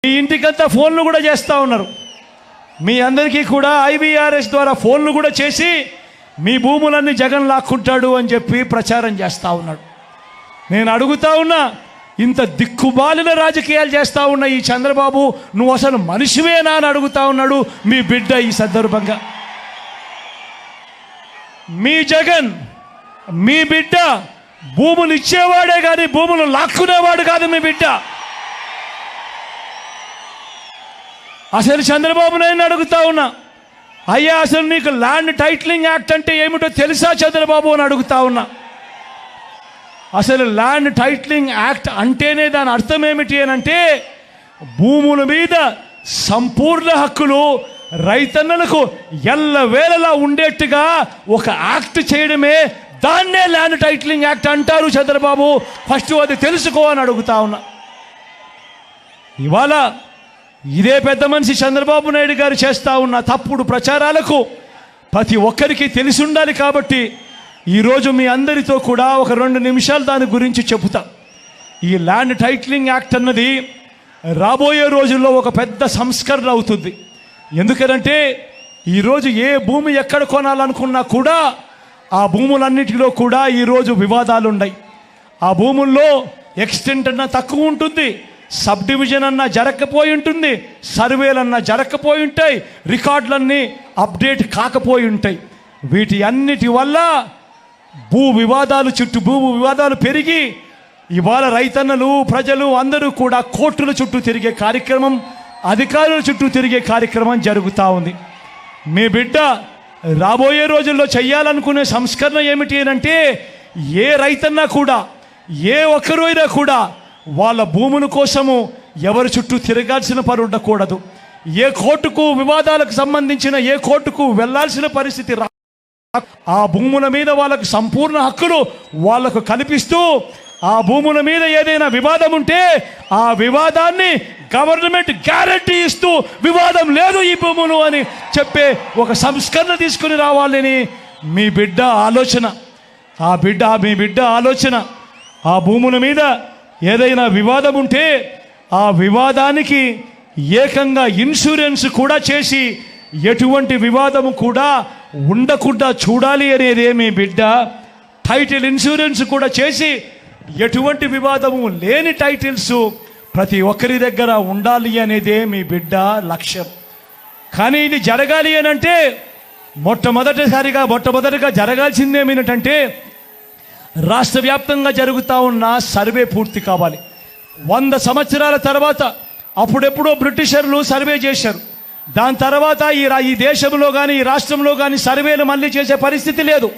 మీ ఇంటికంతా ఫోన్లు కూడా చేస్తూ ఉన్నారు. మీ అందరికీ కూడా IVRS ద్వారా ఫోన్లు కూడా చేసి మీ భూములన్నీ జగన్ లాక్కుంటాడు అని చెప్పి ప్రచారం చేస్తూ ఉన్నాడు. నేను అడుగుతా ఉన్నా, ఇంత దిక్కుమాలిన రాజకీయాలు చేస్తూ ఉన్న ఈ చంద్రబాబు, నువ్వు అసలు మనిషివేనా అని అడుగుతా ఉన్నాడు మీ బిడ్డ. ఈ సందర్భంగా మీ జగన్, మీ బిడ్డ భూములు ఇచ్చేవాడే కానీ భూములు లాక్కునేవాడు కాదు మీ బిడ్డ. అసలు చంద్రబాబు నాయుడు అడుగుతా ఉన్నా, అయ్యా అసలు నీకు ల్యాండ్ టైటిలింగ్ యాక్ట్ అంటే ఏమిటో తెలుసా చంద్రబాబు అని అడుగుతా ఉన్నా. అసలు ల్యాండ్ టైటిలింగ్ యాక్ట్ అంటేనే దాని అర్థం ఏమిటి అని అంటే, భూముల మీద సంపూర్ణ హక్కులు రైతన్నలకు ఎల్లవేళలా ఉండేట్టుగా ఒక యాక్ట్ చేయడమే, దాన్నే ల్యాండ్ టైటిలింగ్ యాక్ట్ అంటారు చంద్రబాబు. ఫస్ట్ అది తెలుసుకో అని అడుగుతా ఉన్నా. ఇవాళ ఇదే పెద్ద మనిషి చంద్రబాబు నాయుడు గారు చేస్తూ ఉన్న తప్పుడు ప్రచారాలకు ప్రతి ఒక్కరికి తెలిసి ఉండాలి. కాబట్టి ఈరోజు మీ అందరితో కూడా ఒక 2 నిమిషాలు దాని గురించి చెబుతా. ఈ ల్యాండ్ టైటిలింగ్ యాక్ట్ అన్నది రాబోయే రోజుల్లో ఒక పెద్ద సంస్కరణ అవుతుంది. ఎందుకనంటే ఈరోజు ఏ భూమి ఎక్కడ కొనాలనుకున్నా కూడా ఆ భూములన్నిటిలో కూడా ఈరోజు వివాదాలు ఉన్నాయి. ఆ భూముల్లో ఎక్స్టెంట్ అన్నా తక్కువ ఉంటుంది, సబ్ డివిజన్ అన్నా జరగకపోయి ఉంటుంది, సర్వేలన్నా జరగకపోయి ఉంటాయి, రికార్డులన్నీ అప్డేట్ కాకపోయి ఉంటాయి. వీటి అన్నిటి వల్ల భూ వివాదాలు పెరిగి ఇవాళ రైతన్నలు, ప్రజలు అందరూ కూడా కోర్టుల చుట్టూ తిరిగే కార్యక్రమం, అధికారుల చుట్టూ తిరిగే కార్యక్రమం జరుగుతూ ఉంది. మీ బిడ్డ రాబోయే రోజుల్లో చేయాలనుకునే సంస్కరణ ఏమిటి అంటే, ఏ రైతన్నా కూడా, ఏ ఒక్కరు అయినా కూడా వాళ్ళ భూముల కోసము ఎవరి చుట్టూ తిరగాల్సిన పని ఉండకూడదు. ఏ కోర్టుకు వివాదాలకు సంబంధించిన ఏ కోర్టుకు వెళ్లాల్సిన పరిస్థితి ఆ భూముల మీద వాళ్ళకు సంపూర్ణ హక్కులు వాళ్లకు కల్పిస్తూ, ఆ భూముల మీద ఏదైనా వివాదం ఉంటే ఆ వివాదాన్ని గవర్నమెంట్ గ్యారంటీ ఇస్తూ, వివాదం లేదు ఈ భూములు అని చెప్పే ఒక సంస్కరణ తీసుకుని రావాలని మీ బిడ్డ ఆలోచన. మీ బిడ్డ ఆలోచన ఆ భూముల మీద ఏదైనా వివాదం ఉంటే ఆ వివాదానికి ఏకంగా ఇన్సూరెన్స్ కూడా చేసి ఎటువంటి వివాదము కూడా ఉండకుండా చూడాలి అనేదే మీ బిడ్డ. టైటిల్ ఇన్సూరెన్స్ కూడా చేసి ఎటువంటి వివాదము లేని టైటిల్స్ ప్రతి ఒక్కరి దగ్గర ఉండాలి అనేదే మీ బిడ్డ లక్ష్యం. కానీ ఇది జరగాలి అని అంటే మొట్టమొదటిగా జరగాల్సిందేమిటంటే, రాష్ట్ర వ్యాప్తంగా జరుగుతూ ఉన్న సర్వే పూర్తి కావాలి. 100 సంవత్సరాల తర్వాత అప్పుడెప్పుడో బ్రిటిషర్లు సర్వే చేశారు. దాని తర్వాత ఈ దేశంలో కానీ ఈ రాష్ట్రంలో కానీ సర్వేలు మళ్ళీ చేసే పరిస్థితి లేదు.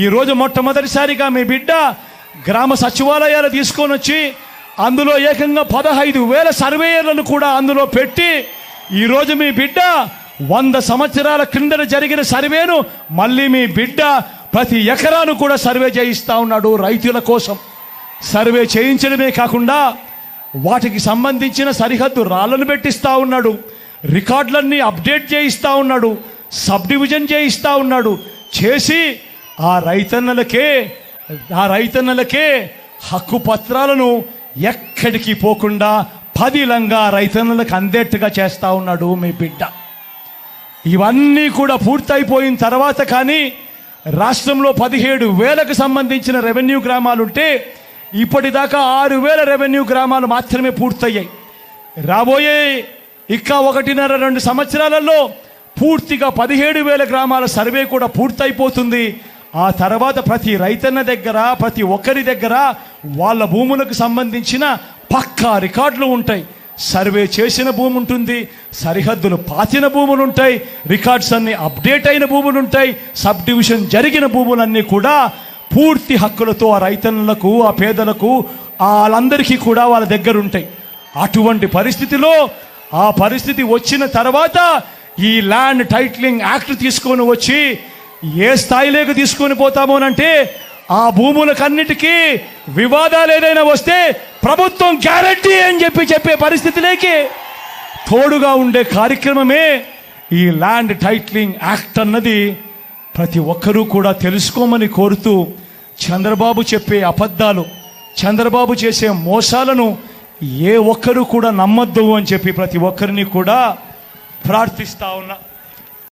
ఈరోజు మొట్టమొదటిసారిగా మీ బిడ్డ గ్రామ సచివాలయాలు తీసుకొని వచ్చి అందులో ఏకంగా 15,000 సర్వేయర్లను కూడా అందులో పెట్టి ఈరోజు మీ బిడ్డ 100 సంవత్సరాల క్రిందట జరిగిన సర్వేను మళ్ళీ మీ బిడ్డ ప్రతి ఎకరాను కూడా సర్వే చేయిస్తూ ఉన్నాడు. రైతుల కోసం సర్వే చేయించడమే కాకుండా వాటికి సంబంధించిన సరిహద్దు రాళ్లను పెట్టిస్తూ ఉన్నాడు, రికార్డులన్నీ అప్డేట్ చేయిస్తూ ఉన్నాడు, సబ్ డివిజన్ చేయిస్తూ ఉన్నాడు. చేసి ఆ రైతన్నలకే హక్కు పత్రాలను ఎక్కడికి పోకుండా పదిలంగా రైతన్నలకు అందేట్టుగా చేస్తూ ఉన్నాడు మీ బిడ్డ. ఇవన్నీ కూడా పూర్తయిపోయిన తర్వాత కానీ రాష్ట్రంలో 17,000కు సంబంధించిన రెవెన్యూ గ్రామాలుంటే ఇప్పటిదాకా 6,000 రెవెన్యూ గ్రామాలు మాత్రమే పూర్తయ్యాయి. రాబోయే 1.5-2 సంవత్సరాలలో పూర్తిగా 17,000 గ్రామాల సర్వే కూడా పూర్తయిపోతుంది. ఆ తర్వాత ప్రతి రైతన్న దగ్గర, ప్రతి ఒక్కరి దగ్గర వాళ్ళ భూములకు సంబంధించిన పక్కా రికార్డులు ఉంటాయి. సర్వే చేసిన భూమి ఉంటుంది, సరిహద్దులు పాతిన భూములు ఉంటాయి, రికార్డ్స్ అన్ని అప్డేట్ అయిన భూములు ఉంటాయి, సబ్ డివిజన్ జరిగిన భూములన్నీ కూడా పూర్తి హక్కులతో ఆ రైతన్నులకు, ఆ పేదలకు, వాళ్ళందరికీ కూడా వాళ్ళ దగ్గర ఉంటాయి. అటువంటి పరిస్థితిలో ఆ పరిస్థితి వచ్చిన తర్వాత ఈ ల్యాండ్ టైటిలింగ్ యాక్ట్ తీసుకొని వచ్చి ఏ స్థాయిలోకి తీసుకొని పోతామోనంటే, ఆ భూములకన్నిటికీ వివాదాలు ఏదైనా వస్తే ప్రభుత్వం గ్యారంటీ అని చెప్పే పరిస్థితిలోకి తోడుగా ఉండే కార్యక్రమమే ఈ ల్యాండ్ టైటిలింగ్ యాక్ట్ అన్నది. ప్రతి ఒక్కరూ కూడా తెలుసుకోమని కోరుతూ, చంద్రబాబు చెప్పే అబద్ధాలు, చంద్రబాబు చేసే మోసాలను ఏ ఒక్కరు కూడా నమ్మొద్దు అని చెప్పి ప్రతి ఒక్కరిని కూడా ప్రార్థిస్తా ఉన్నా.